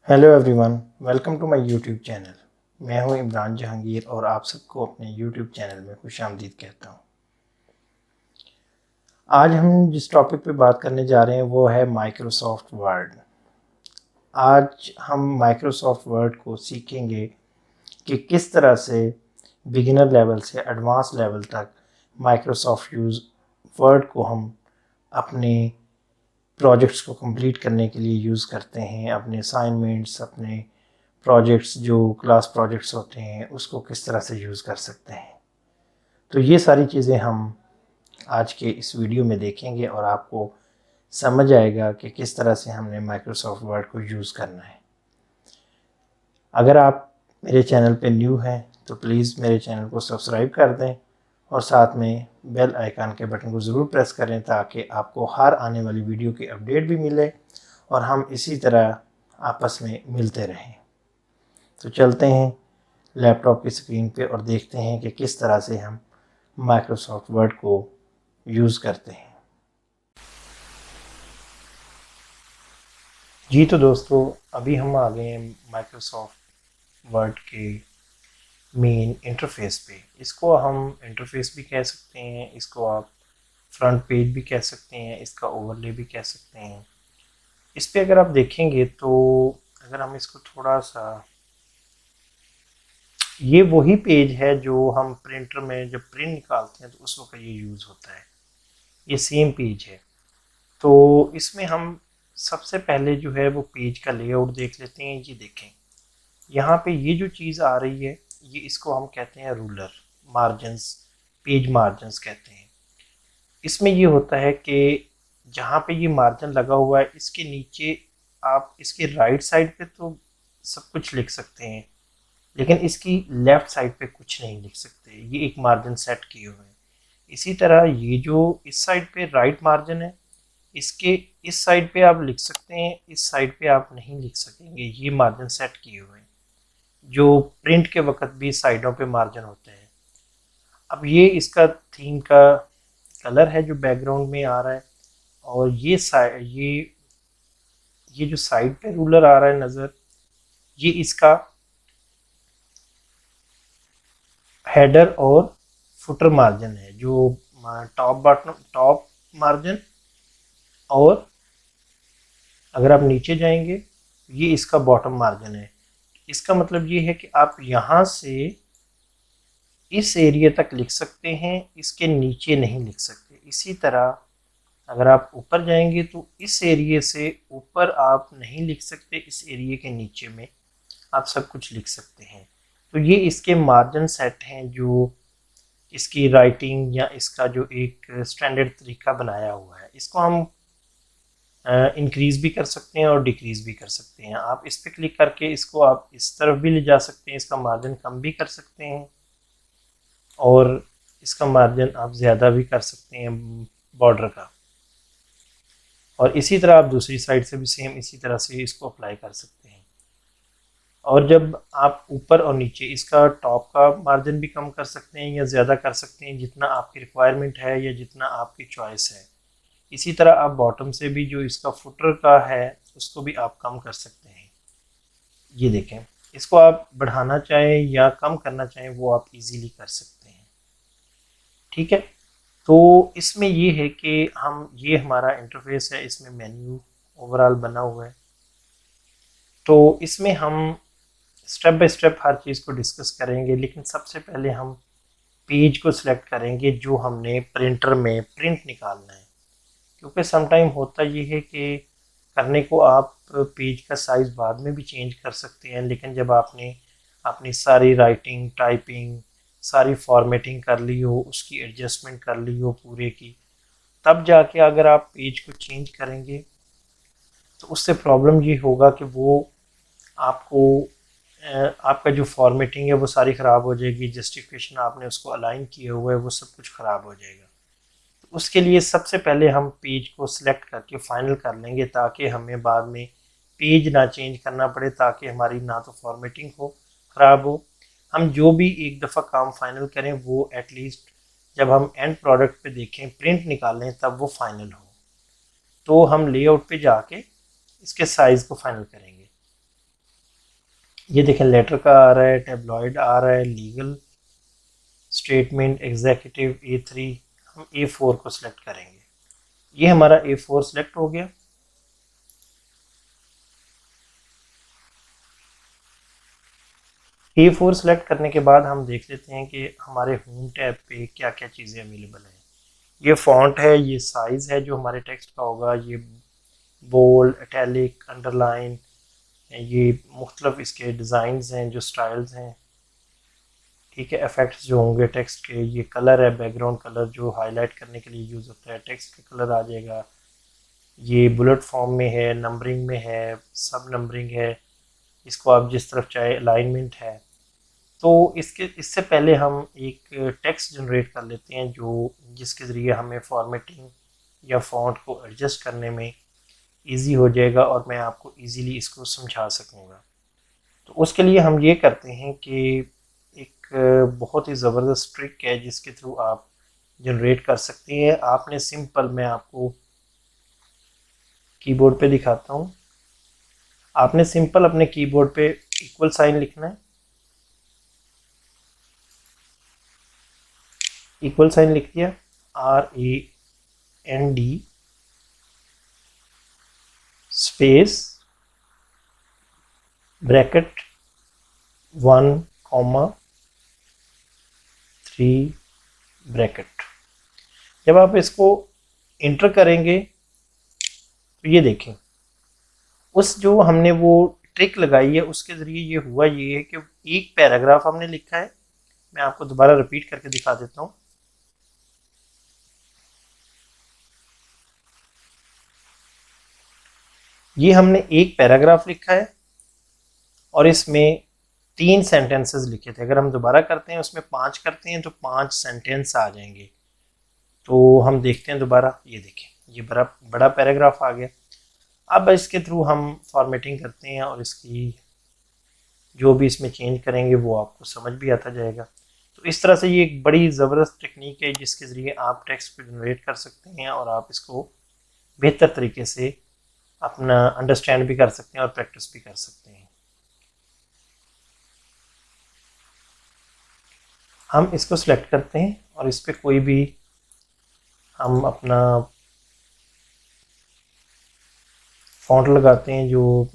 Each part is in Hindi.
Hello everyone, welcome to my YouTube channel. मैं हूं इमरान जहांगीर और आप सबको अपने यूट्यूब चैनल में खुशामदीद कहता हूं। आज हम जिस टॉपिक पे बात करने जा रहे हैं वो है माइक्रोसॉफ्ट वर्ड। आज हम माइक्रोसॉफ्ट वर्ड को सीखेंगे कि किस तरह से बिगिनर लेवल से एडवांस लेवल तक माइक्रोसॉफ्ट यूज़ वर्ड को हम अपने प्रोजेक्ट्स को कंप्लीट करने के लिए यूज़ करते हैं। अपने असाइनमेंट्स, अपने प्रोजेक्ट्स जो क्लास प्रोजेक्ट्स होते हैं उसको किस तरह से यूज़ कर सकते हैं। तो ये सारी चीज़ें हम आज के इस वीडियो में देखेंगे और आपको समझ आएगा कि किस तरह से हमने माइक्रोसॉफ्ट वर्ड को यूज़ करना है। अगर आप मेरे चैनल पे न्यू हैं तो प्लीज़ मेरे चैनल को सब्सक्राइब कर दें और साथ में बेल आइकन के बटन को ज़रूर प्रेस करें ताकि आपको हर आने वाली वीडियो की अपडेट भी मिले और हम इसी तरह आपस में मिलते रहें। तो चलते हैं लैपटॉप की स्क्रीन पे और देखते हैं कि किस तरह से हम माइक्रोसॉफ्ट वर्ड को यूज़ करते हैं। जी तो दोस्तों, अभी हम आ गए हैं माइक्रोसॉफ्ट वर्ड के मेन इंटरफेस पे। इसको हम इंटरफेस भी कह सकते हैं, इसको आप फ्रंट पेज भी कह सकते हैं, इसका ओवरले भी कह सकते हैं। इस पे अगर आप देखेंगे तो अगर हम इसको थोड़ा सा, ये वही पेज है जो हम प्रिंटर में जब प्रिंट निकालते हैं तो उस वक्त ये यूज़ होता है। ये सेम पेज है। तो इसमें हम सबसे पहले जो है वो पेज का लेआउट देख लेते हैं। ये देखें, यहाँ पे ये जो चीज़ आ रही है ये इसको हम कहते हैं रूलर मार्जिन्स, पेज मार्जिन्स कहते हैं। इसमें ये होता है कि जहाँ पे ये मार्जिन लगा हुआ है इसके नीचे आप इसके राइट साइड पे तो सब कुछ लिख सकते हैं, लेकिन इसकी लेफ़्ट साइड पे कुछ नहीं लिख सकते। ये एक मार्जिन सेट किए हुए हैं। इसी तरह ये जो इस साइड पे राइट मार्जिन है, इसके इस साइड पे आप लिख सकते हैं, इस साइड पे आप नहीं लिख सकेंगे। ये मार्जिन सेट किए हुए हैं जो प्रिंट के वक्त भी साइडों पे मार्जिन होते हैं। अब ये इसका थीम का कलर है जो बैकग्राउंड में आ रहा है, और ये जो साइड पे रूलर आ रहा है नज़र, ये इसका हेडर और फुटर मार्जिन है, जो टॉप बॉटम टॉप मार्जिन। और अगर आप नीचे जाएंगे ये इसका बॉटम मार्जिन है। इसका मतलब ये है कि आप यहाँ से इस एरिया तक लिख सकते हैं, इसके नीचे नहीं लिख सकते। इसी तरह अगर आप ऊपर जाएंगे तो इस एरिया से ऊपर आप नहीं लिख सकते, इस एरिया के नीचे में आप सब कुछ लिख सकते हैं। तो ये इसके मार्जिन सेट हैं जो इसकी राइटिंग या इसका जो एक स्टैंडर्ड तरीका बनाया हुआ है। इसको हम इंक्रीज़ भी कर सकते हैं और डिक्रीज़ भी कर सकते हैं। आप इस पर क्लिक करके इसको आप इस तरफ भी ले जा सकते हैं, इसका मार्जिन कम भी कर सकते हैं और इसका मार्जिन आप ज़्यादा भी कर सकते हैं बॉर्डर का। और इसी तरह आप दूसरी साइड से भी सेम इसी तरह से इसको अप्लाई कर सकते हैं। और जब आप ऊपर और नीचे इसका टॉप का मार्जिन भी कम कर सकते हैं या ज़्यादा कर सकते हैं, जितना आपकी रिक्वायरमेंट है या जितना आपकी चॉइस है। इसी तरह आप बॉटम से भी जो इसका फुटर का है उसको भी आप कम कर सकते हैं। ये देखें, इसको आप बढ़ाना चाहें या कम करना चाहें वो आप इजीली कर सकते हैं। ठीक है, तो इसमें ये है कि ये हमारा इंटरफेस है, इसमें मेन्यू ओवरऑल बना हुआ है। तो इसमें हम स्टेप बाय स्टेप हर चीज़ को डिस्कस करेंगे, लेकिन सबसे पहले हम पेज को सिलेक्ट करेंगे जो हमने प्रिंटर में प्रिंट निकालना है। क्योंकि समटाइम होता ये है कि करने को आप पेज का साइज़ बाद में भी चेंज कर सकते हैं, लेकिन जब आपने अपनी सारी राइटिंग, टाइपिंग, सारी फॉर्मेटिंग कर ली हो, उसकी एडजस्टमेंट कर ली हो पूरे की, तब जाके अगर आप पेज को चेंज करेंगे तो उससे प्रॉब्लम ये होगा कि वो आपको आपका जो फॉर्मेटिंग है वो सारी ख़राब हो जाएगी, जस्टिफिकेशन आपने उसको अलाइन किया हुआ है वो सब कुछ ख़राब हो जाएगा। तो उसके लिए सबसे पहले हम पेज को सिलेक्ट करके फाइनल कर लेंगे ताकि हमें बाद में पेज ना चेंज करना पड़े, ताकि हमारी ना तो फॉर्मेटिंग हो ख़राब हो। हम जो भी एक दफ़ा काम फाइनल करें वो एटलीस्ट जब हम एंड प्रोडक्ट पे देखें, प्रिंट निकालें, तब वो फाइनल हो। तो हम लेआउट पे जाके इसके साइज़ को फाइनल करेंगे। ये देखें लेटर का आ रहा है, टेबलॉइड आ रहा है, लीगल स्टेटमेंट, एग्जीक्यूटिव A3। हम A4 को सिलेक्ट करेंगे। ये हमारा A4 सिलेक्ट हो गया। A4 सिलेक्ट करने के बाद हम देख लेते हैं कि हमारे होम टैब पे क्या क्या चीज़ें अवेलेबल हैं। ये फॉन्ट है, ये साइज़ है जो हमारे टेक्स्ट का होगा, ये बोल्ड, इटैलिक, अंडरलाइन, ये मुख्तलिफ इसके डिज़ाइंस हैं, जो स्टाइल्स हैं, ठीक है। इफेक्ट्स जो होंगे टेक्स्ट के, ये कलर है, बैकग्राउंड कलर जो हाईलाइट करने के लिए यूज़ होता है, टेक्स्ट का कलर आ जाएगा। ये बुलेट फॉर्म में है, नंबरिंग में है, सब नंबरिंग है, इसको आप जिस तरफ चाहे, अलाइनमेंट है। तो इससे पहले हम एक टेक्स्ट जनरेट कर लेते हैं जो जिसके ज़रिए हमें फॉर्मेटिंग या फॉन्ट को एडजस्ट करने में इजी हो जाएगा और मैं आपको इजीली इसको समझा सकूँगा। तो उसके लिए हम ये करते हैं कि एक बहुत ही ज़बरदस्त ट्रिक है जिसके थ्रू आप जनरेट कर सकते हैं। आपने सिंपल, मैं आपको कीबोर्ड पे दिखाता हूँ। आपने सिंपल अपने कीबोर्ड पे इक्वल साइन लिखना है। इक्वल साइन लिख दिया, RAND स्पेस ब्रैकेट 1,3 ब्रैकेट। जब आप इसको इंटर करेंगे तो ये देखें, उस जो हमने वो ट्रिक लगाई है उसके ज़रिए ये हुआ ये है कि एक पैराग्राफ हमने लिखा है। मैं आपको दोबारा रिपीट करके दिखा देता हूँ। ये हमने एक पैराग्राफ लिखा है और इसमें 3 सेंटेंसेस लिखे थे। अगर हम दोबारा करते हैं, उसमें 5 करते हैं तो 5 सेंटेंस आ जाएंगे। तो हम देखते हैं दोबारा, ये देखें, ये बड़ा बड़ा पैराग्राफ आ गया। अब इसके थ्रू हम फॉर्मेटिंग करते हैं और इसकी जो भी इसमें चेंज करेंगे वो आपको समझ भी आता जाएगा। तो इस तरह से ये एक बड़ी ज़बरदस्त टेक्निक है जिसके ज़रिए आप टेक्स्ट को जनरेट कर सकते हैं और आप इसको बेहतर तरीके से अपना अंडरस्टैंड भी कर सकते हैं और प्रैक्टिस भी कर सकते हैं। हम इसको सिलेक्ट करते हैं और इस पर कोई भी हम अपना फॉन्ट लगाते हैं जो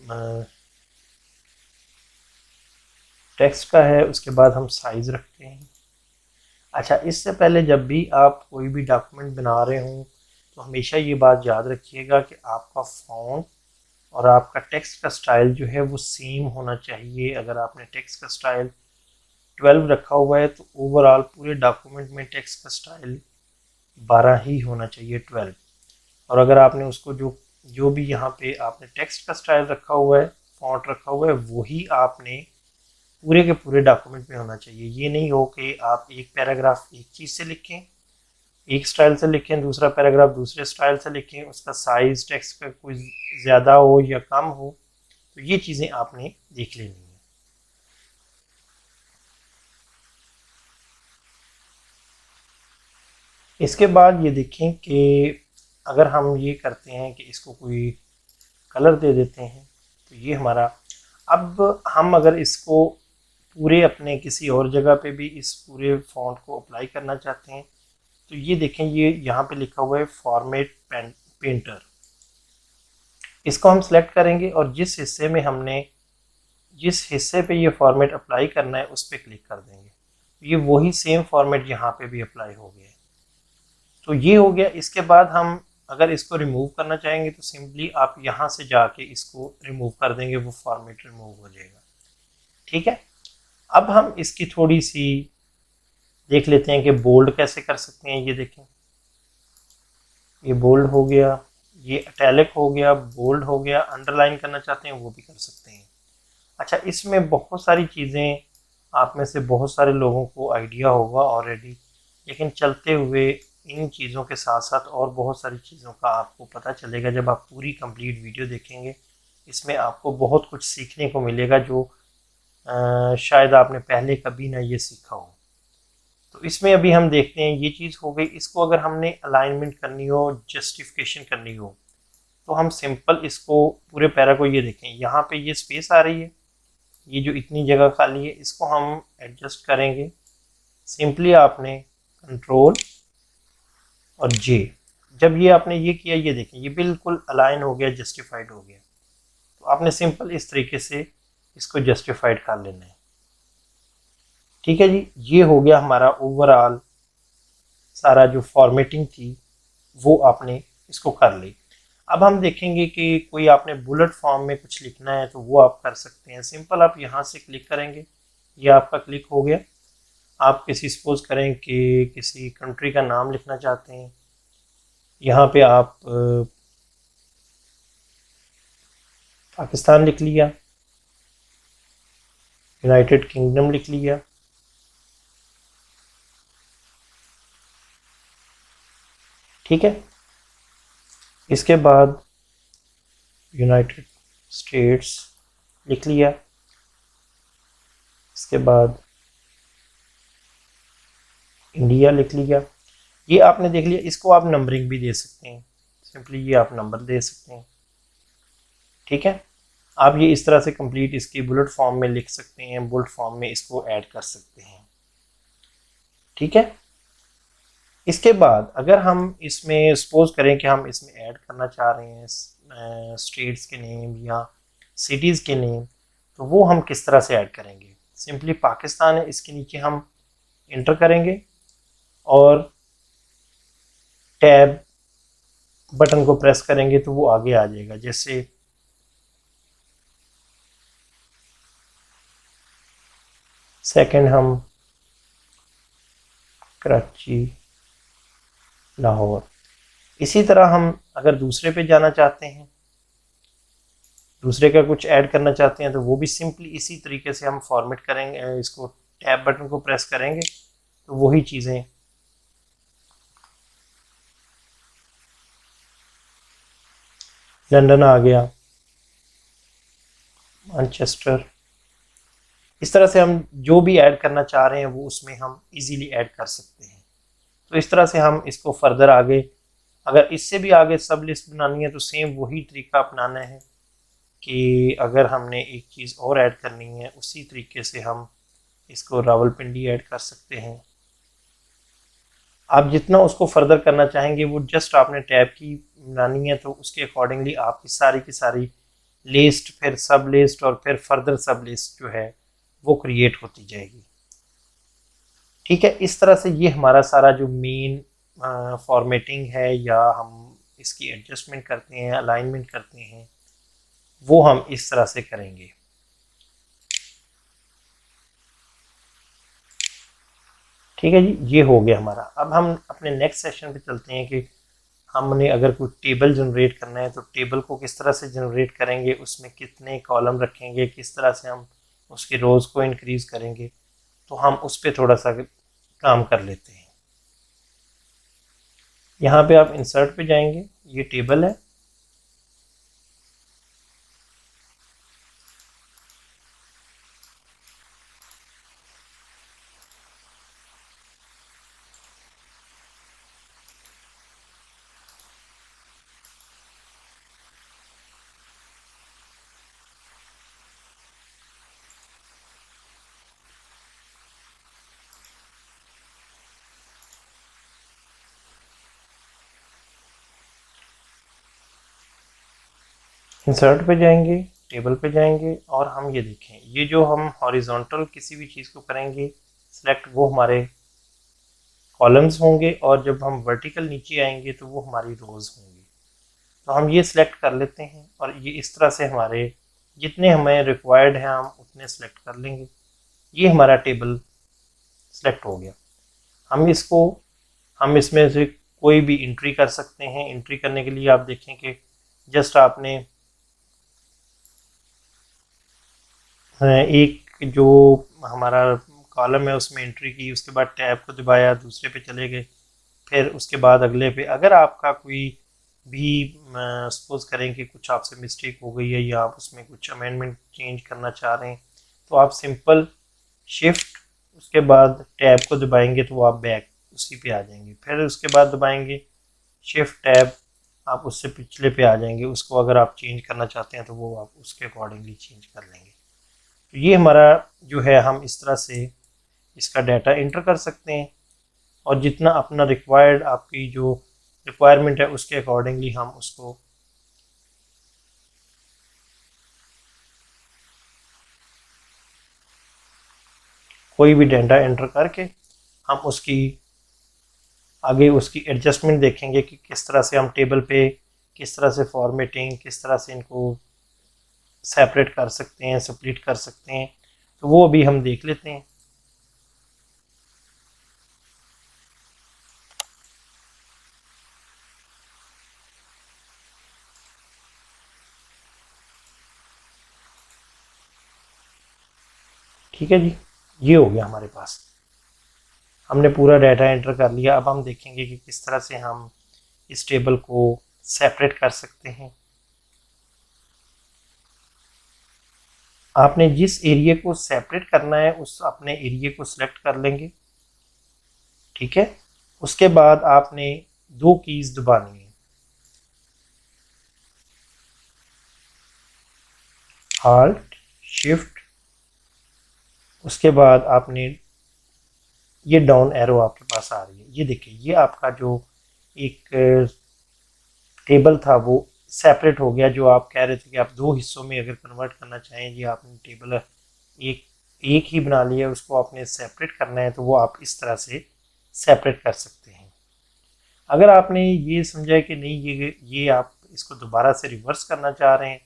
टेक्स्ट का है। उसके बाद हम साइज़ रखते हैं। अच्छा, इससे पहले जब भी आप कोई भी डॉक्यूमेंट बना रहे हों तो हमेशा ये बात याद रखिएगा कि आपका फॉन्ट और आपका टेक्स्ट का स्टाइल जो है वो सेम होना चाहिए। अगर आपने टेक्स्ट का स्टाइल 12 रखा हुआ है तो ओवरऑल पूरे डॉक्यूमेंट में टेक्स्ट का स्टाइल 12 ही होना चाहिए, 12। और अगर आपने उसको जो भी यहाँ पे आपने टेक्स्ट का स्टाइल रखा हुआ है, फॉन्ट रखा हुआ है, वही आपने पूरे के पूरे डॉक्यूमेंट में होना चाहिए। ये नहीं हो कि आप एक पैराग्राफ एक चीज़ से लिखें, एक स्टाइल से लिखें, दूसरा पैराग्राफ दूसरे स्टाइल से लिखें, उसका साइज़ टेक्स्ट का कोई ज़्यादा हो या कम हो। तो ये चीज़ें आपने देख लेनी है। इसके बाद ये देखें कि अगर हम ये करते हैं कि इसको कोई कलर दे देते हैं तो ये हमारा, अब हम अगर इसको पूरे अपने किसी और जगह पे भी इस पूरे फॉन्ट को अप्लाई करना चाहते हैं तो ये देखें, ये यहाँ पे लिखा हुआ है फॉर्मेट पेंटर। इसको हम सेलेक्ट करेंगे और जिस हिस्से पे ये फॉर्मेट अप्लाई करना है उस पर क्लिक कर देंगे। ये वही सेम फॉर्मेट यहाँ पे भी अप्लाई हो गया है। तो ये हो गया। इसके बाद हम अगर इसको रिमूव करना चाहेंगे तो सिंपली आप यहाँ से जाके इसको रिमूव कर देंगे, वो फॉर्मेट रिमूव हो जाएगा। ठीक है। अब हम इसकी थोड़ी सी देख लेते हैं कि बोल्ड कैसे कर सकते हैं। ये देखें, ये बोल्ड हो गया, ये इटैलिक हो गया, बोल्ड हो गया, अंडरलाइन करना चाहते हैं वो भी कर सकते हैं। अच्छा, इसमें बहुत सारी चीज़ें आप में से बहुत सारे लोगों को आइडिया होगा ऑलरेडी, लेकिन चलते हुए इन चीज़ों के साथ साथ और बहुत सारी चीज़ों का आपको पता चलेगा जब आप पूरी कंप्लीट वीडियो देखेंगे। इसमें आपको बहुत कुछ सीखने को मिलेगा जो शायद आपने पहले कभी ना ये सीखा हो। तो इसमें अभी हम देखते हैं, ये चीज़ हो गई। इसको अगर हमने अलाइनमेंट करनी हो, जस्टिफिकेशन करनी हो, तो हम सिंपल इसको पूरे पैरा को, ये देखें यहाँ पे ये स्पेस आ रही है, ये जो इतनी जगह खाली है इसको हम एडजस्ट करेंगे। सिंपली आपने कंट्रोल और जे, जब ये आपने ये किया, ये देखें ये बिल्कुल अलाइन हो गया, जस्टिफाइड हो गया। तो आपने सिंपल इस तरीके से इसको जस्टिफाइड कर लेना है। ठीक है जी, ये हो गया हमारा ओवरऑल सारा जो फॉर्मेटिंग थी वो आपने इसको कर ली। अब हम देखेंगे कि कोई आपने बुलेट फॉर्म में कुछ लिखना है तो वो आप कर सकते हैं। सिंपल आप यहाँ से क्लिक करेंगे, ये आपका क्लिक हो गया। आप किसी सपोज करें कि किसी कंट्री का नाम लिखना चाहते हैं, यहाँ पे आप पाकिस्तान लिख लिया, यूनाइटेड किंगडम लिख लिया, ठीक है। इसके बाद यूनाइटेड स्टेट्स लिख लिया, इसके बाद इंडिया लिख लिया। ये आपने देख लिया। इसको आप नंबरिंग भी दे सकते हैं, सिंपली ये आप नंबर दे सकते हैं, ठीक है। आप ये इस तरह से कंप्लीट इसकी बुलेट फॉर्म में लिख सकते हैं, बुलेट फॉर्म में इसको ऐड कर सकते हैं, ठीक है। इसके बाद अगर हम इसमें सपोज करें कि हम इसमें ऐड करना चाह रहे हैं स्टेट्स के नेम या सिटीज़ के नेम, तो वो हम किस तरह से ऐड करेंगे। सिंपली पाकिस्तान है, इसके नीचे हम इंटर करेंगे और टैब बटन को प्रेस करेंगे तो वो आगे आ जाएगा। जैसे सेकंड हम कराची, लाहौर। इसी तरह हम अगर दूसरे पे जाना चाहते हैं, दूसरे का कुछ ऐड करना चाहते हैं, तो वो भी सिंपली इसी तरीके से हम फॉर्मेट करेंगे। इसको टैब बटन को प्रेस करेंगे तो वही चीज़ें लंदन आ गया, मैनचेस्टर। इस तरह से हम जो भी ऐड करना चाह रहे हैं वो उसमें हम इजीली ऐड कर सकते हैं। तो इस तरह से हम इसको फर्दर आगे, अगर इससे भी आगे सब लिस्ट बनानी है तो सेम वही तरीका अपनाना है कि अगर हमने एक चीज़ और ऐड करनी है उसी तरीके से हम इसको रावलपिंडी ऐड कर सकते हैं। आप जितना उसको फर्दर करना चाहेंगे वो जस्ट आपने टैब की बनानी है तो उसके अकॉर्डिंगली आपकी सारी की सारी लिस्ट, फिर सब लिस्ट और फिर फर्दर सब लिस्ट जो है वो क्रिएट होती जाएगी, ठीक है। इस तरह से ये हमारा सारा जो मेन फॉर्मेटिंग है या हम इसकी एडजस्टमेंट करते हैं, अलाइनमेंट करते हैं, वो हम इस तरह से करेंगे। ठीक है जी, ये हो गया हमारा। अब हम अपने नेक्स्ट सेशन पे चलते हैं कि हमने अगर कोई टेबल जनरेट करना है तो टेबल को किस तरह से जनरेट करेंगे, उसमें कितने कॉलम रखेंगे, किस तरह से हम उसके रोज को इंक्रीज करेंगे। तो हम उस पर थोड़ा सा काम कर लेते हैं। यहाँ पे आप इंसर्ट पे जाएंगे, ये टेबल है, इंसर्ट पे जाएंगे, टेबल पे जाएंगे और हम ये देखें, ये जो हम हॉरिजॉन्टल किसी भी चीज़ को करेंगे सिलेक्ट, वो हमारे कॉलम्स होंगे और जब हम वर्टिकल नीचे आएंगे तो वो हमारी रोज़ होंगी। तो हम ये सिलेक्ट कर लेते हैं और ये इस तरह से हमारे जितने हमें रिक्वायर्ड हैं हम उतने सेलेक्ट कर लेंगे। ये हमारा टेबल सेलेक्ट हो गया। हम इसमें से कोई भी एंट्री कर सकते हैं। एंट्री करने के लिए आप देखें कि जस्ट आपने एक जो हमारा कॉलम है उसमें एंट्री की, उसके बाद टैब को दबाया, दूसरे पे चले गए, फिर उसके बाद अगले पे। अगर आपका कोई भी सपोज करें कि कुछ आपसे मिस्टेक हो गई है या आप उसमें कुछ अमेंडमेंट चेंज करना चाह रहे हैं तो आप सिंपल शिफ्ट उसके बाद टैब को दबाएंगे तो आप बैक उसी पे आ जाएंगे। फिर उसके बाद दबाएंगे शिफ्ट टैब, आप उससे पिछले पे आ जाएंगे। उसको अगर आप चेंज करना चाहते हैं तो वो आप उसके अकॉर्डिंगली चेंज कर लेंगे। तो ये हमारा जो है, हम इस तरह से इसका डाटा इंटर कर सकते हैं और जितना अपना रिक्वायर्ड, आपकी जो रिक्वायरमेंट है उसके अकॉर्डिंगली हम उसको कोई भी डाटा एंटर करके हम उसकी आगे उसकी एडजस्टमेंट देखेंगे कि किस तरह से हम टेबल पे किस तरह से फॉर्मेटिंग, किस तरह से इनको सेपरेट कर सकते हैं, स्प्लिट कर सकते हैं। तो वो अभी हम देख लेते हैं। ठीक है जी, ये हो गया हमारे पास, हमने पूरा डाटा एंटर कर लिया। अब हम देखेंगे कि किस तरह से हम इस टेबल को सेपरेट कर सकते हैं। आपने जिस एरिया को सेपरेट करना है उस अपने एरिया को सिलेक्ट कर लेंगे। ठीक है, उसके बाद आपने दो कीज दबानी है, Alt Shift, उसके बाद आपने ये डाउन एरो आपके पास आ रही है, ये देखिए, ये आपका जो एक टेबल था वो सेपरेट हो गया। जो आप कह रहे थे कि आप दो हिस्सों में अगर कन्वर्ट करना चाहें, ये आपने टेबल एक एक ही बना लिया, उसको आपने सेपरेट करना है तो वो आप इस तरह से सेपरेट कर सकते हैं। अगर आपने ये समझा कि नहीं, ये आप इसको दोबारा से रिवर्स करना चाह रहे हैं,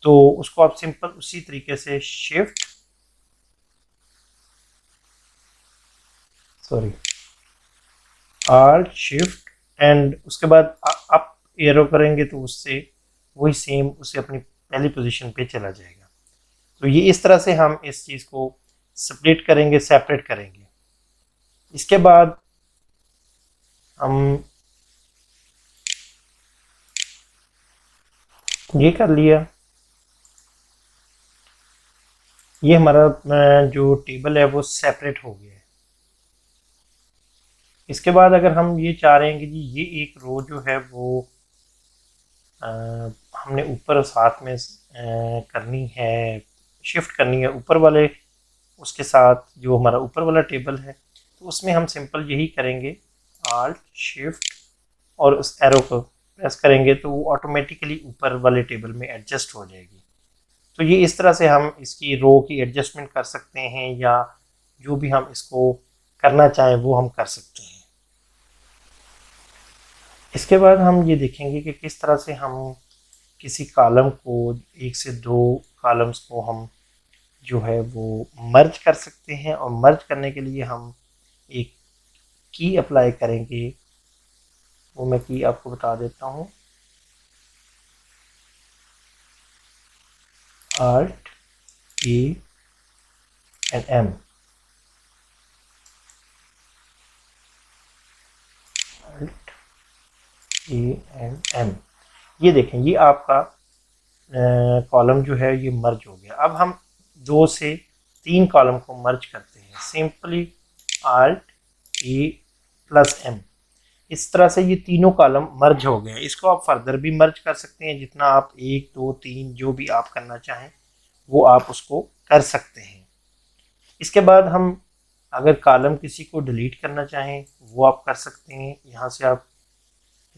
तो उसको आप सिंपल उसी तरीके से Alt Shift एंड उसके बाद अप एरो करेंगे तो उससे वही सेम उसे अपनी पहली पोजीशन पे चला जाएगा। तो ये इस तरह से हम इस चीज़ को स्प्लिट करेंगे, सेपरेट करेंगे। इसके बाद हम ये कर लिया, ये हमारा जो टेबल है वो सेपरेट हो गया है। इसके बाद अगर हम ये चाह रहे हैं कि जी ये एक रो जो है वो हमने ऊपर साथ में करनी है, शिफ्ट करनी है ऊपर वाले, उसके साथ जो हमारा ऊपर वाला टेबल है, तो उसमें हम सिंपल यही करेंगे, Alt Shift और उस एरो को प्रेस करेंगे तो वो ऑटोमेटिकली ऊपर वाले टेबल में एडजस्ट हो जाएगी। तो ये इस तरह से हम इसकी रो की एडजस्टमेंट कर सकते हैं, या जो भी हम इसको करना चाहें वो हम कर सकते हैं। इसके बाद हम ये देखेंगे कि किस तरह से हम किसी कॉलम को, एक से दो कॉलम्स को हम जो है वो मर्ज कर सकते हैं। और मर्ज करने के लिए हम एक की अप्लाई करेंगे, वो मैं की आपको बता देता हूँ, Alt A and M। Alt A and M, ये देखें, ये आपका कॉलम जो है ये मर्ज हो गया। अब हम दो से तीन कॉलम को मर्ज करते हैं, simply Alt A plus M। इस तरह से ये तीनों कॉलम मर्ज हो गए। इसको आप फर्दर भी मर्ज कर सकते हैं, जितना आप एक दो तीन जो भी आप करना चाहें वो आप उसको कर सकते हैं। इसके बाद हम अगर कॉलम किसी को डिलीट करना चाहें वो आप कर सकते हैं। यहाँ से आप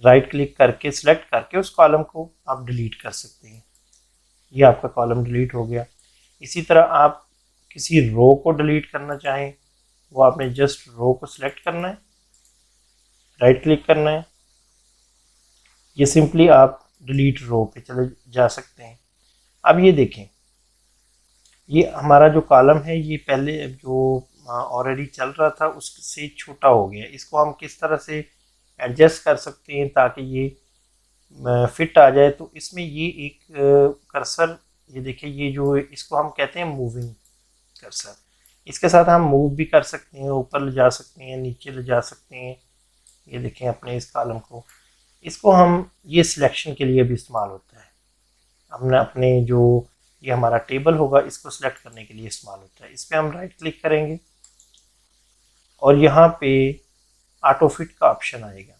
राइट क्लिक करके सिलेक्ट करके उस कॉलम को आप डिलीट कर सकते हैं। ये आपका कॉलम डिलीट हो गया। इसी तरह आप किसी रो को डिलीट करना चाहें, वो आपने जस्ट रो को सिलेक्ट करना है, राइट क्लिक करना है, ये सिंपली आप डिलीट रो पे चले जा सकते हैं। अब ये देखें, ये हमारा जो कॉलम है ये पहले जो ऑलरेडी चल रहा था उससे छोटा हो गया। इसको हम किस तरह से एडजस्ट कर सकते हैं ताकि ये फिट आ जाए। तो इसमें ये एक कर्सर, ये देखिए, ये जो इसको हम कहते हैं मूविंग कर्सर, इसके साथ हम मूव भी कर सकते हैं, ऊपर ले जा सकते हैं, नीचे ले जा सकते हैं। ये देखें अपने इस कॉलम को, इसको हम ये सिलेक्शन के लिए भी इस्तेमाल होता है। हमने अपने जो ये हमारा टेबल होगा इसको सिलेक्ट करने के लिए इस्तेमाल होता है। इस पर हम राइट क्लिक करेंगे और यहाँ पे ऑटो फिट का ऑप्शन आएगा।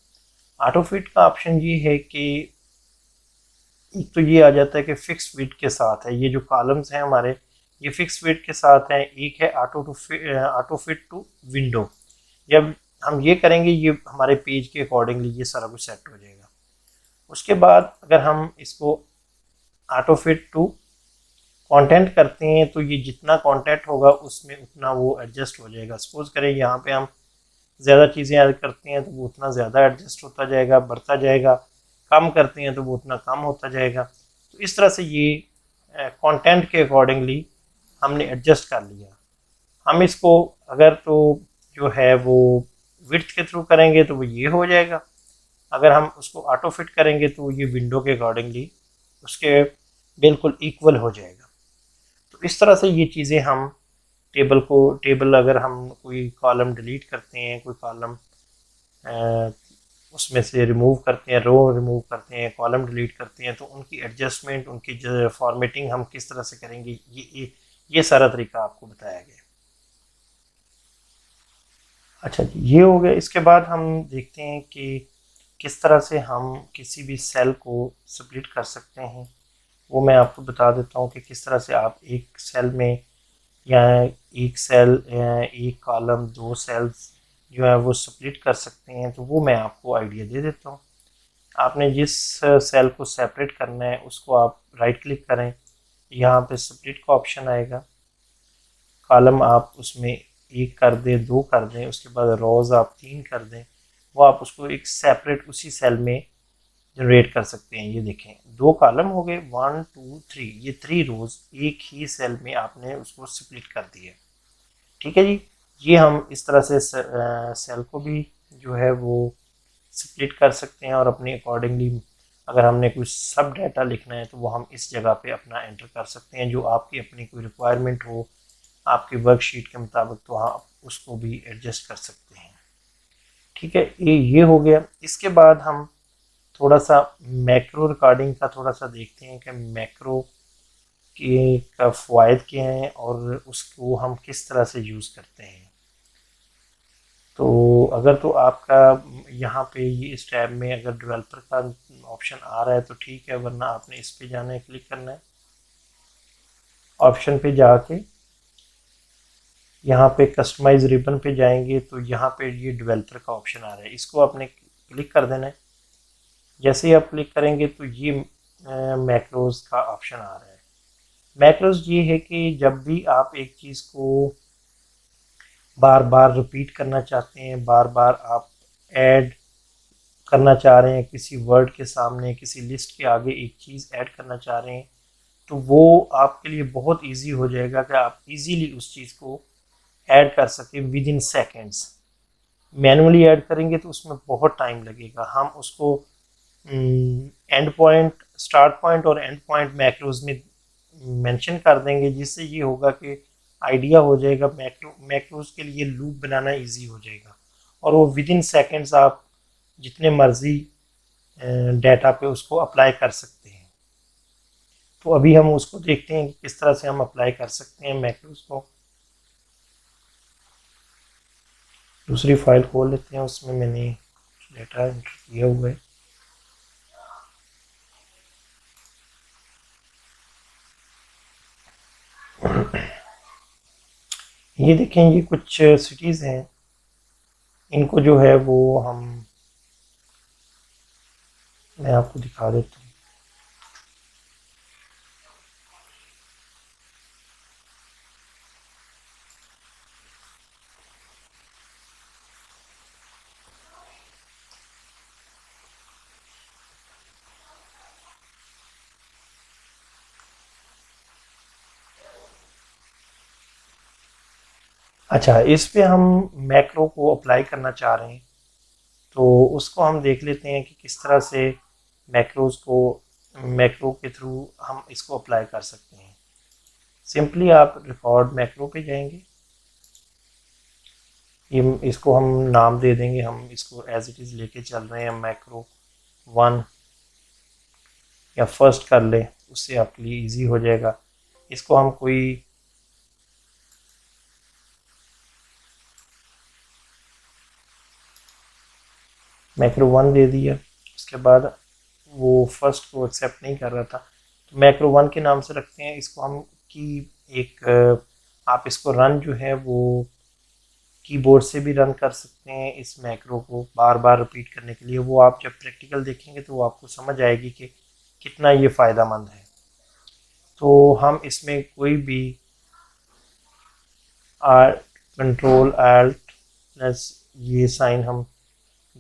ऑटो फिट का ऑप्शन ये है कि एक तो ये आ जाता है कि फिक्स विड्थ के साथ है, ये जो कॉलम्स हैं हमारे ये फिक्स वेट के साथ है, एक है ऑटो फिट टू विंडो। जब हम ये करेंगे ये हमारे पेज के अकॉर्डिंगली ये सारा कुछ सेट हो जाएगा। उसके बाद अगर हम इसको ऑटो फिट टू कंटेंट करते हैं तो ये जितना कंटेंट होगा उसमें उतना वो एडजस्ट हो जाएगा। सपोज करें यहाँ पे हम ज़्यादा चीज़ें ऐड करते हैं तो वो उतना ज़्यादा एडजस्ट होता जाएगा, बढ़ता जाएगा। कम करते हैं तो वो उतना कम होता जाएगा। तो इस तरह से ये कंटेंट के अकॉर्डिंगली हमने एडजस्ट कर लिया। हम इसको अगर तो जो है वो विड्थ के थ्रू करेंगे तो वो ये हो जाएगा। अगर हम उसको ऑटो फिट करेंगे तो ये विंडो के अकॉर्डिंगली उसके बिल्कुल इक्वल हो जाएगा। तो इस तरह से ये चीज़ें हम टेबल अगर हम कोई कॉलम डिलीट करते हैं, कोई कॉलम उसमें से रिमूव करते हैं, रो रिमूव करते हैं, कॉलम डिलीट करते हैं, तो उनकी एडजस्टमेंट, उनकी फॉर्मेटिंग हम किस तरह से करेंगे, ये सारा तरीका आपको बताया गया। अच्छा जी, ये हो गया। इसके बाद हम देखते हैं कि किस तरह से हम किसी भी सेल को स्प्लिट कर सकते हैं। वो मैं आपको बता देता हूँ कि किस तरह से आप एक सेल में या एक सेल एक कॉलम 2 सेल्स जो है वो स्प्लिट कर सकते हैं। तो वो मैं आपको आइडिया दे देता हूँ। आपने जिस सेल को सेपरेट करना है उसको आप राइट क्लिक करें, यहाँ पे स्प्लिट का ऑप्शन आएगा। कॉलम आप उसमें 1 कर दें, 2 कर दें, उसके बाद रोज़ आप 3 कर दें। वो आप उसको एक सेपरेट उसी सेल में जनरेट कर सकते हैं। ये देखें 2 कॉलम हो गए, 1 2 3, ये 3 रोज़ एक ही सेल में आपने उसको स्प्लिट कर दिया। ठीक है जी, ये हम इस तरह से सेल को भी जो है वो स्प्लिट कर सकते हैं और अपने अकॉर्डिंगली अगर हमने कुछ सब डाटा लिखना है तो वो हम इस जगह पे अपना एंटर कर सकते हैं, जो आपकी अपनी कोई रिक्वायरमेंट हो आपकी वर्कशीट के मुताबिक, तो आप उसको भी एडजस्ट कर सकते हैं। ठीक है, ये हो गया। इसके बाद हम थोड़ा सा मैक्रो रिकॉर्डिंग का थोड़ा सा देखते हैं कि मैक्रो के का फ़वाइद क्या हैं और उसको हम किस तरह से यूज़ करते हैं। तो अगर तो आपका यहाँ पे ये इस टैब में अगर डेवलपर का ऑप्शन आ रहा है तो ठीक है, वरना आपने इस पे जाना है, क्लिक करना है, ऑप्शन पे जाके यहाँ पे कस्टमाइज रिबन पे जाएंगे तो यहाँ पे ये डेवलपर का ऑप्शन आ रहा है, इसको आपने क्लिक कर देना है। जैसे ही आप क्लिक करेंगे तो ये मैक्रोज का ऑप्शन आ रहा है। मैक्रोज ये है कि जब भी आप एक चीज़ को बार बार रिपीट करना चाहते हैं, बार बार आप ऐड करना चाह रहे हैं, किसी वर्ड के सामने, किसी लिस्ट के आगे एक चीज़ ऐड करना चाह रहे हैं, तो वो आपके लिए बहुत इजी हो जाएगा कि आप इजीली उस चीज़ को ऐड कर सकें with in seconds. Manually add करेंगे तो उसमें बहुत टाइम लगेगा। हम उसको एंड पॉइंट, स्टार्ट पॉइंट और एंड पॉइंट मैक्रोज में मेंशन कर देंगे, जिससे ये होगा कि आइडिया हो जाएगा, मैक्रोज के लिए लूप बनाना इजी हो जाएगा और वो विद इन सेकेंड्स आप जितने मर्जी डाटा पे उसको अप्लाई कर सकते हैं। तो अभी हम उसको देखते हैं कि किस तरह से हम अप्लाई कर सकते हैं मैक्रोज को। दूसरी फाइल खोल लेते हैं, उसमें मैंने डाटा एंटर किया हुआ है। ये देखें, ये कुछ सिटीज़ हैं, इनको जो है वो मैं आपको दिखा देता हूँ। अच्छा, इस पे हम मैक्रो को अप्लाई करना चाह रहे हैं तो उसको हम देख लेते हैं कि किस तरह से मैक्रो के थ्रू हम इसको अप्लाई कर सकते हैं। सिंपली आप रिकॉर्ड मैक्रो पे जाएंगे, ये इसको हम नाम दे देंगे, हम इसको एज इट इज़ लेके चल रहे हैं, मैक्रो 1 या फर्स्ट कर ले, उससे आपके लिए इजी हो जाएगा। इसको हम कोई मैक्रो 1 दे दिया। उसके बाद वो फर्स्ट को एक्सेप्ट नहीं कर रहा था तो मैक्रो 1 के नाम से रखते हैं। इसको हम की एक आप इसको रन जो है वो कीबोर्ड से भी रन कर सकते हैं इस मैक्रो को बार बार रिपीट करने के लिए। वो आप जब प्रैक्टिकल देखेंगे तो वो आपको समझ आएगी कि कितना ये फ़ायदेमंद है। तो हम इसमें कोई भी कंट्रोल Alt प्लस ये साइन हम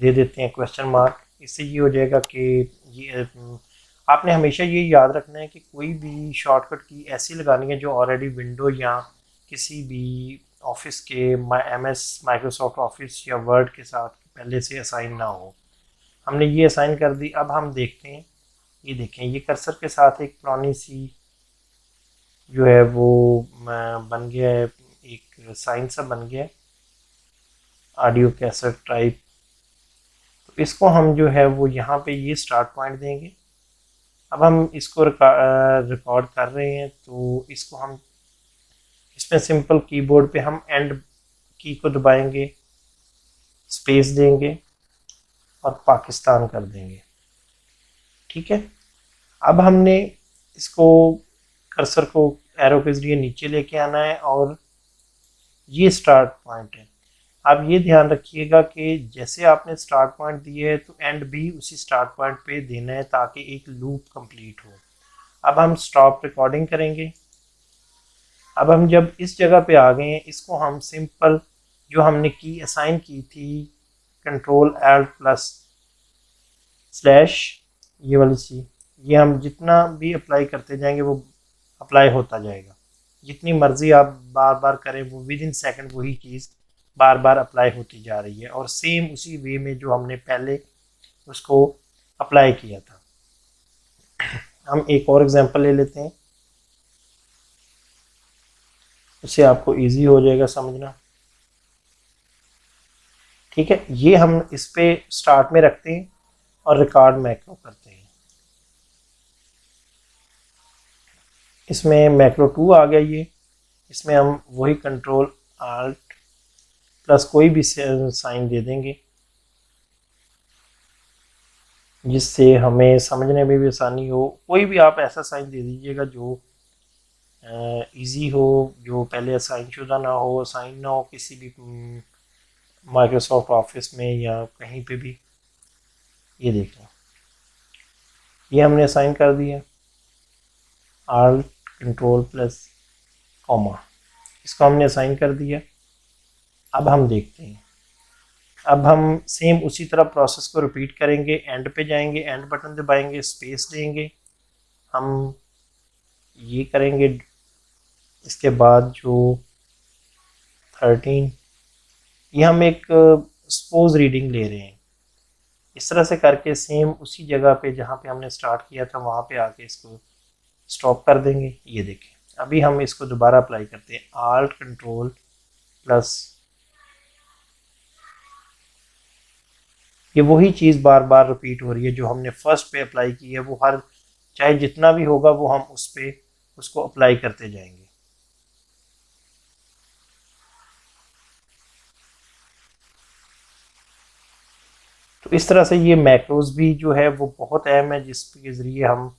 दे देते हैं क्वेश्चन मार्क। इससे ये हो जाएगा कि ये आपने हमेशा ये याद रखना है कि कोई भी शॉर्टकट की ऐसी लगानी है जो ऑलरेडी विंडो या किसी भी ऑफिस के MS माइक्रोसॉफ्ट ऑफिस या वर्ड के साथ पहले से असाइन ना हो। हमने ये असाइन कर दी। अब हम देखते हैं, ये देखें ये कर्सर के साथ एक पुरानी सी जो है वो बन गया है, एक साइन सा बन गया है ऑडियो कैसेट टाइप। तो इसको हम जो है वो यहाँ पे ये स्टार्ट पॉइंट देंगे। अब हम इसको रिकॉर्ड कर रहे हैं तो इसको हम इसमें सिंपल कीबोर्ड पे हम एंड की को दबाएंगे, स्पेस देंगे और पाकिस्तान कर देंगे। ठीक है, अब हमने इसको कर्सर को एरो के जरिए नीचे लेके आना है और ये स्टार्ट पॉइंट है। आप ये ध्यान रखिएगा कि जैसे आपने स्टार्ट पॉइंट दिए है तो एंड भी उसी स्टार्ट पॉइंट पे देना है ताकि एक लूप कंप्लीट हो। अब हम स्टॉप रिकॉर्डिंग करेंगे। अब हम जब इस जगह पे आ गए हैं, इसको हम सिंपल जो हमने की असाइन की थी कंट्रोल Alt प्लस स्लैश ये वाली सी, ये हम जितना भी अप्लाई करते जाएंगे वो अप्लाई होता जाएगा। जितनी मर्जी आप बार बार करें वो विद इन सेकेंड वही चीज़ बार बार अप्लाई होती जा रही है और सेम उसी वे में जो हमने पहले उसको अप्लाई किया था। हम एक और एग्जांपल ले लेते हैं, उससे आपको इजी हो जाएगा समझना। ठीक है, ये हम इस पे स्टार्ट में रखते हैं और रिकॉर्ड मैक्रो करते हैं। इसमें मैक्रो 2 आ गया ये, इसमें हम वही कंट्रोल Alt प्लस कोई भी साइन दे देंगे जिससे हमें समझने में भी आसानी हो। कोई भी आप ऐसा साइन दे दीजिएगा जो इजी हो, जो पहले असाइन शुदा ना हो, असाइन ना हो किसी भी माइक्रोसॉफ्ट ऑफिस में या कहीं पे भी। ये देख लें, ये हमने असाइन कर दिया Alt कंट्रोल प्लस कॉमा, इसको हमने असाइन कर दिया। अब हम देखते हैं, अब हम सेम उसी तरह प्रोसेस को रिपीट करेंगे। एंड पे जाएंगे, एंड बटन दबाएंगे, स्पेस देंगे, हम ये करेंगे। इसके बाद जो 13 ये हम एक सपोज रीडिंग ले रहे हैं। इस तरह से करके सेम उसी जगह पे जहाँ पे हमने स्टार्ट किया था वहाँ पे आके इसको स्टॉप कर देंगे। ये देखें, अभी हम इसको दोबारा अप्लाई करते हैं Alt कंट्रोल प्लस, ये वही चीज़ बार बार रिपीट हो रही है जो हमने फर्स्ट पे अप्लाई की है। वो हर चाहे जितना भी होगा वो हम उस पे उसको अप्लाई करते जाएंगे। तो इस तरह से ये मैक्रोज भी जो है वो बहुत अहम है जिसके ज़रिए हम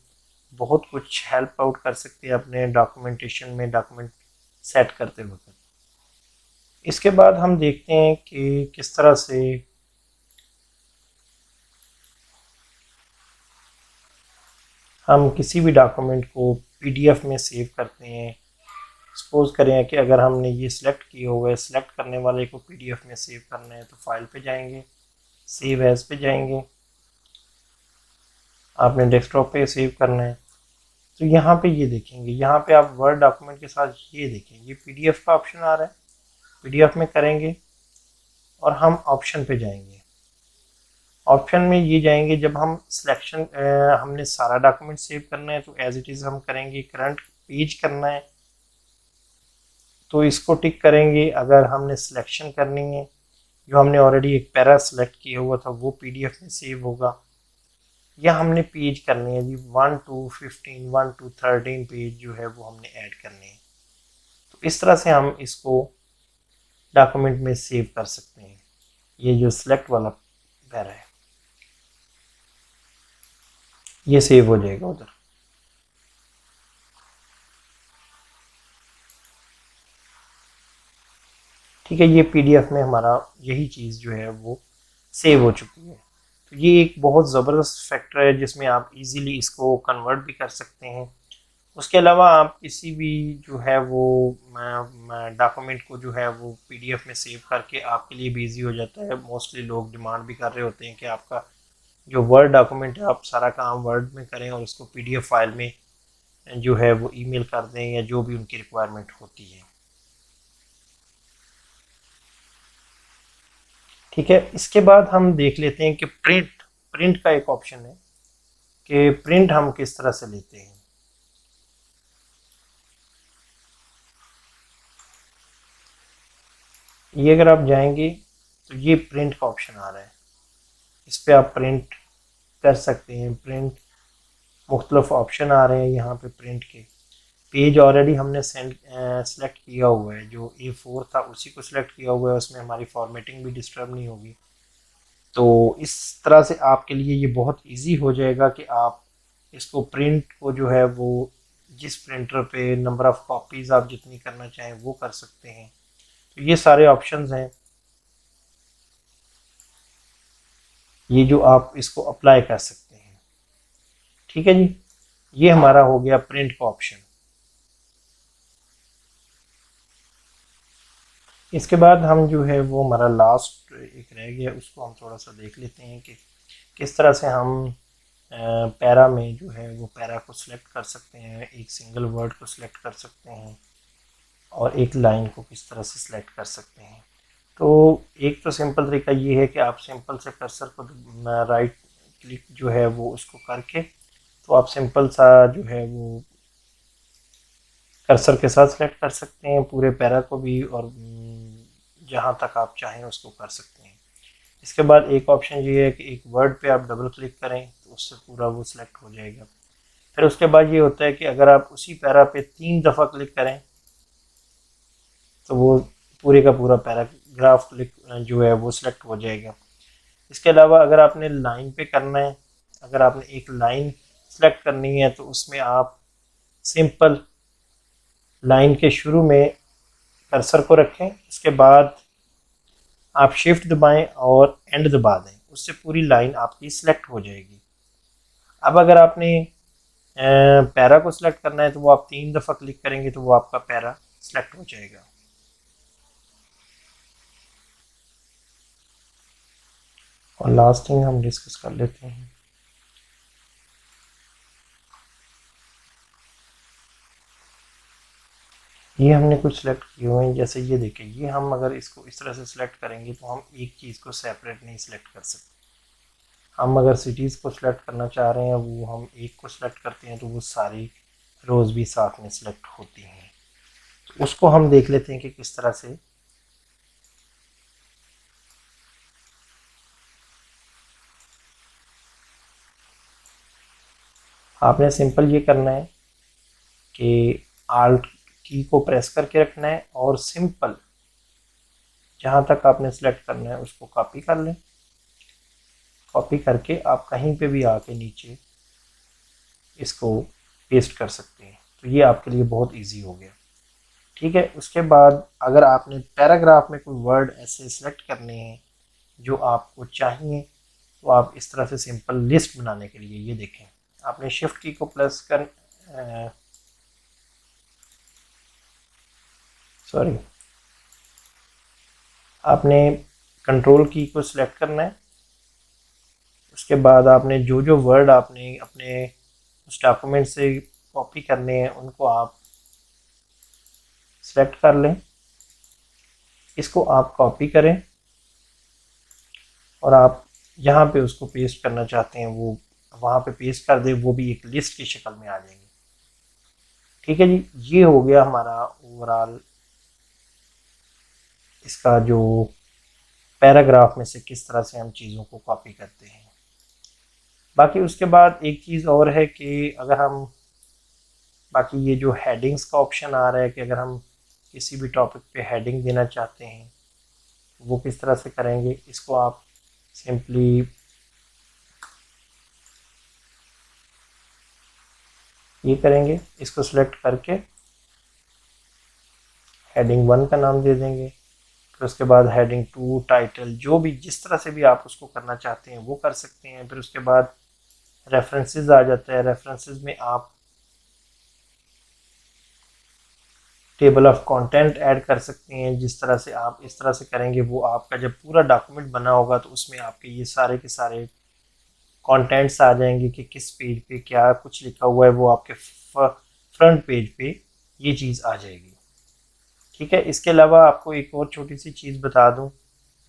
बहुत कुछ हेल्प आउट कर सकते हैं अपने डॉक्यूमेंटेशन में, डॉक्यूमेंट सेट करते वक्त। इसके बाद हम देखते हैं कि किस तरह से हम किसी भी डॉक्यूमेंट को PDF में सेव करते हैं। सपोज करें कि अगर हमने ये सिलेक्ट किए हुए है, सिलेक्ट करने वाले को PDF में सेव करना है तो फाइल पे जाएंगे, सेव एज पे जाएंगे, आपने डेस्कटॉप पे सेव करना है। तो यहाँ पे ये देखेंगे, यहाँ पे आप वर्ड डॉक्यूमेंट के साथ ये देखें, ये PDF का ऑप्शन आ रहा है, PDF में करेंगे और हम ऑप्शन पे जाएंगे। ऑप्शन में ये जाएंगे, जब हम सिलेक्शन हमने सारा डॉक्यूमेंट सेव करना है तो एज इट इज़ हम करेंगे। करंट पेज करना है तो इसको टिक करेंगे। अगर हमने सिलेक्शन करनी है, जो हमने ऑलरेडी एक पैरा सेलेक्ट किया हुआ था वो PDF में सेव होगा। या हमने पेज करनी है जी 1 to 15, 1 to 13 पेज जो है वो हमने ऐड करने हैं। तो इस तरह से हम इसको डॉक्यूमेंट में सेव कर सकते हैं। ये जो सिलेक्ट वाला पैरा है ये सेव हो जाएगा उधर। ठीक है, ये PDF में हमारा यही चीज़ जो है वो सेव हो चुकी है। तो ये एक बहुत ज़बरदस्त फैक्टर है जिसमें आप इजीली इसको कन्वर्ट भी कर सकते हैं। उसके अलावा आप किसी भी जो है वो डॉक्यूमेंट को जो है वो PDF में सेव करके आपके लिए भी ईजी हो जाता है। मोस्टली लोग डिमांड भी कर रहे होते हैं कि आपका जो वर्ड डॉक्यूमेंट है आप सारा काम वर्ड में करें और उसको PDF फाइल में जो है वो ईमेल कर दें या जो भी उनकी रिक्वायरमेंट होती है। ठीक है, इसके बाद हम देख लेते हैं कि प्रिंट प्रिंट का एक ऑप्शन है कि प्रिंट हम किस तरह से लेते हैं। ये अगर आप जाएंगे तो ये प्रिंट का ऑप्शन आ रहा है, इस पर आप प्रिंट कर सकते हैं। प्रिंट मुख्तलिफ ऑप्शन आ रहे हैं यहाँ पे प्रिंट के। पेज ऑलरेडी हमने सेलेक्ट किया हुआ है, जो A4 था उसी को सिलेक्ट किया हुआ है, उसमें हमारी फॉर्मेटिंग भी डिस्टर्ब नहीं होगी। तो इस तरह से आपके लिए ये बहुत इजी हो जाएगा कि आप इसको प्रिंट को जो है वो जिस प्रिंटर पे नंबर ऑफ़ कॉपीज़ आप जितनी करना चाहें वो कर सकते हैं। तो ये सारे ऑप्शंस हैं, ये जो आप इसको अप्लाई कर सकते हैं। ठीक है जी, ये हमारा हो गया प्रिंट का ऑप्शन। इसके बाद हम जो है वो हमारा लास्ट एक रह गया, उसको हम थोड़ा सा देख लेते हैं कि किस तरह से हम पैरा में जो है वो पैरा को सिलेक्ट कर सकते हैं, एक सिंगल वर्ड को सिलेक्ट कर सकते हैं और एक लाइन को किस तरह से सिलेक्ट कर सकते हैं। तो एक तो सिंपल तरीका ये है कि आप सिंपल से कर्सर को राइट क्लिक जो है वो उसको करके तो आप सिंपल सा जो है वो कर्सर के साथ सिलेक्ट कर सकते हैं पूरे पैरा को भी, और जहाँ तक आप चाहें उसको कर सकते हैं। इसके बाद एक ऑप्शन ये है कि एक वर्ड पे आप डबल क्लिक करें तो उससे पूरा वो सिलेक्ट हो जाएगा। फिर उसके बाद ये होता है कि अगर आप उसी पैरा पे 3 दफ़ा क्लिक करें तो वो पूरे का पूरा पैराग्राफ क्लिक जो है वो सिलेक्ट हो जाएगा। इसके अलावा अगर आपने लाइन पे करना है, अगर आपने एक लाइन सेलेक्ट करनी है तो उसमें आप सिंपल लाइन के शुरू में कर्सर को रखें, उसके बाद आप शिफ्ट दबाएं और एंड दबा दें, उससे पूरी लाइन आपकी सिलेक्ट हो जाएगी। अब अगर आपने पैरा को सिलेक्ट करना है तो वो आप 3 दफ़ा क्लिक करेंगे तो वो आपका पैरा सिलेक्ट हो जाएगा। और लास्ट थिंग हम डिस्कस कर लेते हैं, ये हमने कुछ सेलेक्ट किए हुए हैं। जैसे ये देखें, ये हम अगर इसको इस तरह से सिलेक्ट करेंगे तो हम एक चीज़ को सेपरेट नहीं सिलेक्ट कर सकते। हम अगर सिटीज़ को सिलेक्ट करना चाह रहे हैं वो हम एक को सिलेक्ट करते हैं तो वो सारी रोज़ भी साथ में सिलेक्ट होती हैं। तो उसको हम देख लेते हैं कि किस तरह से। आपने सिंपल ये करना है कि आल्ट की को प्रेस करके रखना है और सिंपल जहाँ तक आपने सेलेक्ट करना है उसको कॉपी कर लें। कॉपी करके आप कहीं पे भी आके नीचे इसको पेस्ट कर सकते हैं। तो ये आपके लिए बहुत इजी हो गया। ठीक है, उसके बाद अगर आपने पैराग्राफ में कोई वर्ड ऐसे सेलेक्ट करने हैं जो आपको चाहिए तो आप इस तरह से सिंपल लिस्ट बनाने के लिए ये देखें, आपने शिफ्ट की को प्रेस कर सॉरी आपने कंट्रोल की को सिलेक्ट करना है। उसके बाद आपने जो जो वर्ड आपने अपने उस डॉक्यूमेंट से कॉपी करने हैं उनको आप सेलेक्ट कर लें, इसको आप कॉपी करें और आप जहाँ पे उसको पेस्ट करना चाहते हैं वो वहाँ पे पेस्ट कर दें, वो भी एक लिस्ट की शक्ल में आ जाएंगे। ठीक है जी, ये हो गया हमारा ओवरऑल इसका जो पैराग्राफ में से किस तरह से हम चीज़ों को कॉपी करते हैं। बाकी उसके बाद एक चीज़ और है कि अगर हम बाकी ये जो हेडिंग्स का ऑप्शन आ रहा है कि अगर हम किसी भी टॉपिक पे हेडिंग देना चाहते हैं वो किस तरह से करेंगे, इसको आप सिंपली ये करेंगे, इसको सिलेक्ट करके हेडिंग 1 का नाम दे देंगे फिर उसके बाद हेडिंग 2, टाइटल, जो भी जिस तरह से भी आप उसको करना चाहते हैं वो कर सकते हैं। फिर उसके बाद रेफरेंसेस आ जाता है। रेफरेंसेस में आप टेबल ऑफ कंटेंट ऐड कर सकते हैं। जिस तरह से आप इस तरह से करेंगे, वो आपका जब पूरा डॉक्यूमेंट बना होगा तो उसमें आपके ये सारे के सारे कंटेंट्स आ जाएंगे कि किस पेज पे क्या कुछ लिखा हुआ है, वो आपके फ्रंट पेज पे ये चीज़ आ जाएगी। ठीक है। इसके अलावा आपको एक और छोटी सी चीज़ बता दूं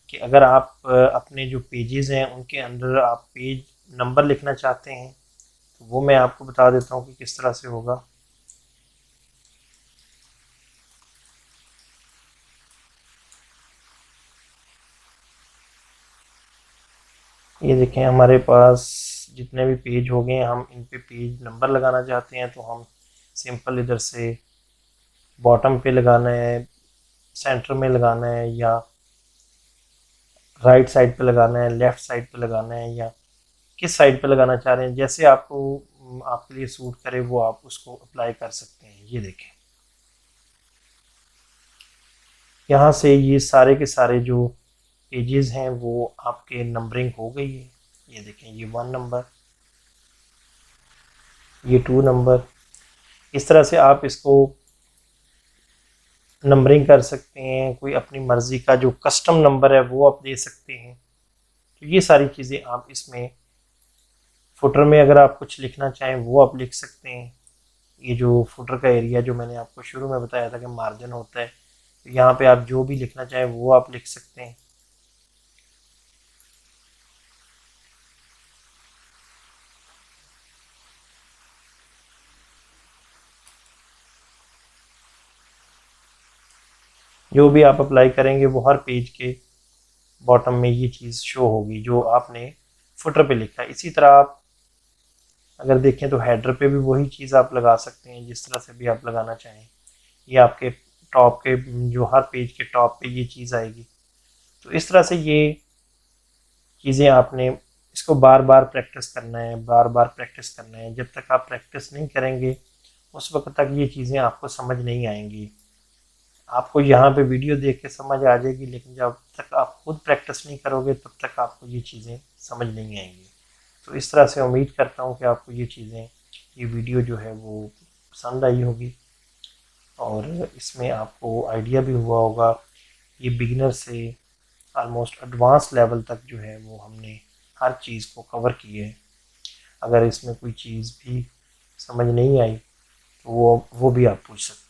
कि अगर आप अपने जो पेजेस हैं उनके अंदर आप पेज नंबर लिखना चाहते हैं तो वो मैं आपको बता देता हूँ कि किस तरह से होगा। ये देखें, हमारे पास जितने भी पेज हो गए हम इन पे पेज नंबर लगाना चाहते हैं तो हम सिंपल इधर से बॉटम पे लगाना है, सेंटर में लगाना है, या राइट साइड पे लगाना है, लेफ़्ट साइड पे लगाना है, या किस साइड पे लगाना चाह रहे हैं, जैसे आपको आपके लिए सूट करे वो आप उसको अप्लाई कर सकते हैं। ये देखें, यहाँ से ये सारे के सारे जो पेजेस हैं वो आपके नंबरिंग हो गई है। ये देखें, ये 1 नंबर, ये 2 नंबर। इस तरह से आप इसको नंबरिंग कर सकते हैं। कोई अपनी मर्ज़ी का जो कस्टम नंबर है वो आप दे सकते हैं। तो ये सारी चीज़ें आप इसमें फुटर में अगर आप कुछ लिखना चाहें वो आप लिख सकते हैं। ये जो फुटर का एरिया जो मैंने आपको शुरू में बताया था कि मार्जिन होता है, तो यहाँ पे आप जो भी लिखना चाहें वो आप लिख सकते हैं। जो भी आप अप्लाई करेंगे वो हर पेज के बॉटम में ये चीज़ शो होगी जो आपने फुटर पे लिखा है। इसी तरह आप अगर देखें तो हेडर पे भी वही चीज़ आप लगा सकते हैं, जिस तरह से भी आप लगाना चाहें। ये आपके टॉप के जो हर पेज के टॉप पे ये चीज़ आएगी। तो इस तरह से ये चीज़ें आपने इसको बार बार प्रैक्टिस करना है, बार बार प्रैक्टिस करना है। जब तक आप प्रैक्टिस नहीं करेंगे उस वक्त तक ये चीज़ें आपको समझ नहीं आएंगी। आपको यहाँ पे वीडियो देख के समझ आ जाएगी, लेकिन जब तक आप खुद प्रैक्टिस नहीं करोगे तब तक आपको ये चीज़ें समझ नहीं आएंगी। तो इस तरह से उम्मीद करता हूँ कि आपको ये चीज़ें, ये वीडियो जो है वो पसंद आई होगी और इसमें आपको आइडिया भी हुआ होगा। ये बिगिनर से ऑलमोस्ट एडवांस लेवल तक जो है वो हमने हर चीज़ को कवर की है। अगर इसमें कोई चीज़ भी समझ नहीं आई तो वो भी आप पूछ सकते हैं।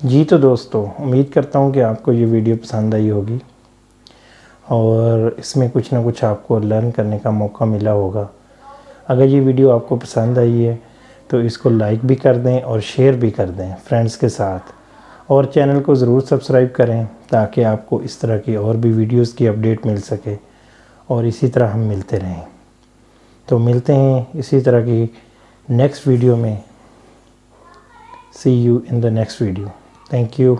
जी तो दोस्तों, उम्मीद करता हूँ कि आपको ये वीडियो पसंद आई होगी और इसमें कुछ ना कुछ आपको लर्न करने का मौका मिला होगा। अगर ये वीडियो आपको पसंद आई है तो इसको लाइक भी कर दें और शेयर भी कर दें फ्रेंड्स के साथ, और चैनल को ज़रूर सब्सक्राइब करें ताकि आपको इस तरह की और भी वीडियोस की अपडेट मिल सके और इसी तरह हम मिलते रहें। तो मिलते हैं इसी तरह की नेक्स्ट वीडियो में। See you in the next video. Thank you.